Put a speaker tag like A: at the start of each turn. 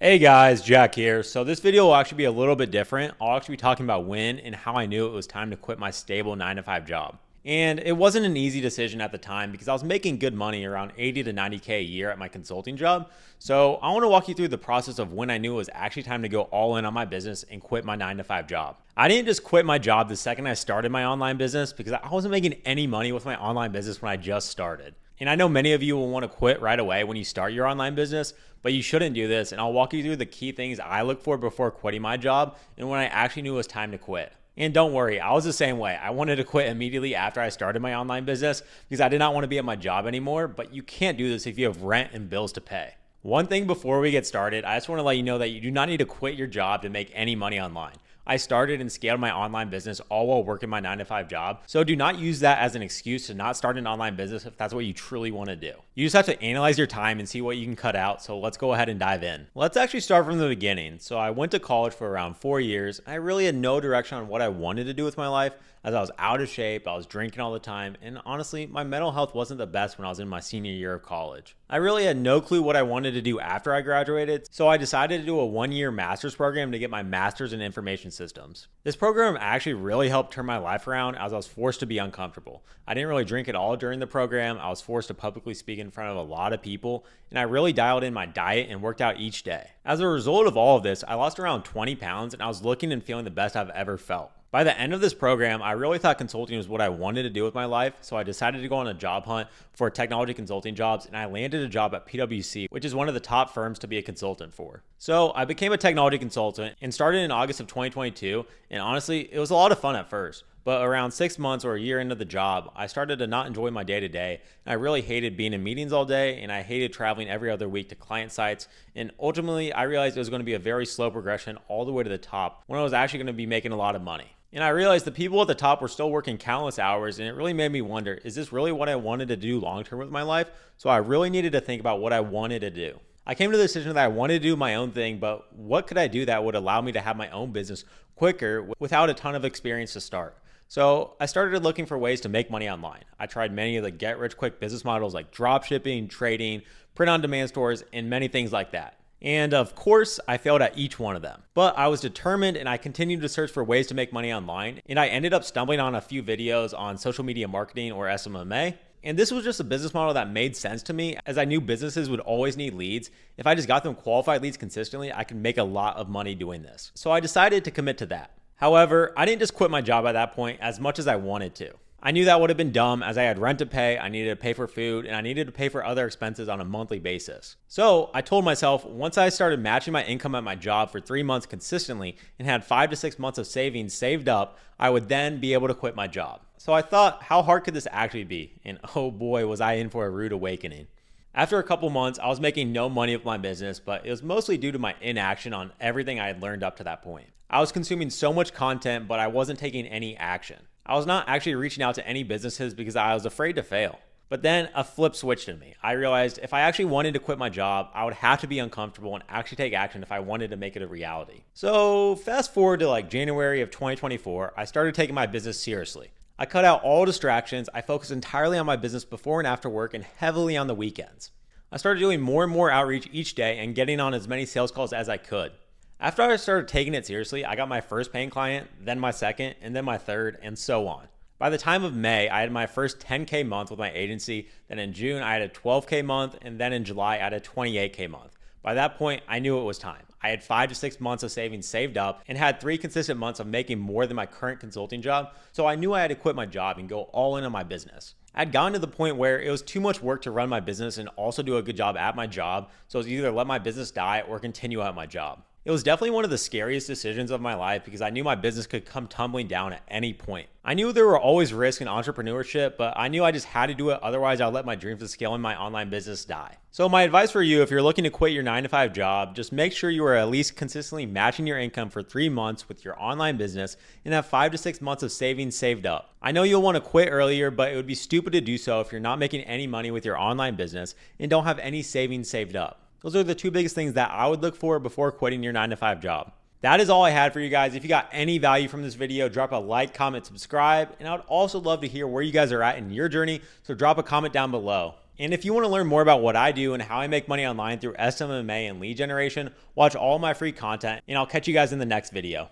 A: Hey guys, Jack here. So this video will actually be a little bit different. I'll actually be talking about when and how I knew it was time to quit my stable 9 to 5 job. And it wasn't an easy decision at the time because I was making good money, around 80 to 90K a year at my consulting job. So I want to walk you through the process of when I knew it was actually time to go all in on my business and quit my 9 to 5 job. I didn't just quit my job the second I started my online business because I wasn't making any money with my online business when I just started. And I know many of you will want to quit right away when you start your online business, but you shouldn't do this. And I'll walk you through the key things I look for before quitting my job and when I actually knew it was time to quit. And don't worry, I was the same way. I wanted to quit immediately after I started my online business because I did not want to be at my job anymore, but you can't do this if you have rent and bills to pay. One thing before we get started, I just want to let you know that you do not need to quit your job to make any money online. I started and scaled my online business all while working my 9 to 5 job. So do not use that as an excuse to not start an online business if that's what you truly want to do. You just have to analyze your time and see what you can cut out. So let's go ahead and dive in. Let's actually start from the beginning. So I went to college for around 4 years. I really had no direction on what I wanted to do with my life, as I was out of shape, I was drinking all the time, and honestly, my mental health wasn't the best when I was in my senior year of college. I really had no clue what I wanted to do after I graduated, so I decided to do a 1-year master's program to get my master's in information systems. This program actually really helped turn my life around as I was forced to be uncomfortable. I didn't really drink at all during the program, I was forced to publicly speak in front of a lot of people, and I really dialed in my diet and worked out each day. As a result of all of this, I lost around 20 pounds and I was looking and feeling the best I've ever felt. By the end of this program, I really thought consulting was what I wanted to do with my life, so I decided to go on a job hunt for technology consulting jobs, and I landed a job at PwC, which is one of the top firms to be a consultant for. So I became a technology consultant and started in August of 2022, and honestly, it was a lot of fun at first. But around 6 months or a year into the job, I started to not enjoy my day to day. And I really hated being in meetings all day, and I hated traveling every other week to client sites. And ultimately, I realized it was going to be a very slow progression all the way to the top when I was actually going to be making a lot of money. And I realized the people at the top were still working countless hours, and it really made me wonder, is this really what I wanted to do long term with my life? So I really needed to think about what I wanted to do. I came to the decision that I wanted to do my own thing, but what could I do that would allow me to have my own business quicker without a ton of experience to start? So I started looking for ways to make money online. I tried many of the get-rich-quick business models like dropshipping, trading, print-on-demand stores, and many things like that. And of course, I failed at each one of them. But I was determined and I continued to search for ways to make money online. And I ended up stumbling on a few videos on social media marketing, or SMMA. And this was just a business model that made sense to me, as I knew businesses would always need leads. If I just got them qualified leads consistently, I could make a lot of money doing this. So I decided to commit to that. However, I didn't just quit my job at that point as much as I wanted to. I knew that would have been dumb, as I had rent to pay, I needed to pay for food, and I needed to pay for other expenses on a monthly basis. So I told myself, once I started matching my income at my job for 3 months consistently and had 5 to 6 months of savings saved up, I would then be able to quit my job. So I thought, how hard could this actually be? And oh boy, was I in for a rude awakening. After a couple months, I was making no money with my business, but it was mostly due to my inaction on everything I had learned up to that point. I was consuming so much content, but I wasn't taking any action. I was not actually reaching out to any businesses because I was afraid to fail. But then a flip switched in me. I realized if I actually wanted to quit my job, I would have to be uncomfortable and actually take action if I wanted to make it a reality. So fast forward to January of 2024, I started taking my business seriously. I cut out all distractions. I focused entirely on my business before and after work and heavily on the weekends. I started doing more and more outreach each day and getting on as many sales calls as I could. After I started taking it seriously, I got my first paying client, then my second, and then my third, and so on. By the time of May, I had my first 10K month with my agency, then in June, I had a 12K month, and then in July, I had a 28K month. By that point, I knew it was time. I had 5 to 6 months of savings saved up and had 3 consistent months of making more than my current consulting job, so I knew I had to quit my job and go all in on my business. I'd gotten to the point where it was too much work to run my business and also do a good job at my job, so it was either let my business die or continue at my job. It was definitely one of the scariest decisions of my life because I knew my business could come tumbling down at any point. I knew there were always risks in entrepreneurship, but I knew I just had to do it, otherwise I'll let my dreams of scaling my online business die. So my advice for you, if you're looking to quit your 9 to 5 job, just make sure you are at least consistently matching your income for 3 months with your online business and have 5 to 6 months of savings saved up. I know you'll want to quit earlier, but it would be stupid to do so if you're not making any money with your online business and don't have any savings saved up. Those are the 2 biggest things that I would look for before quitting your 9 to 5 job. That is all I had for you guys. If you got any value from this video, drop a like, comment, subscribe, and I would also love to hear where you guys are at in your journey, so drop a comment down below. And if you want to learn more about what I do and how I make money online through SMMA and lead generation, watch all my free content, and I'll catch you guys in the next video.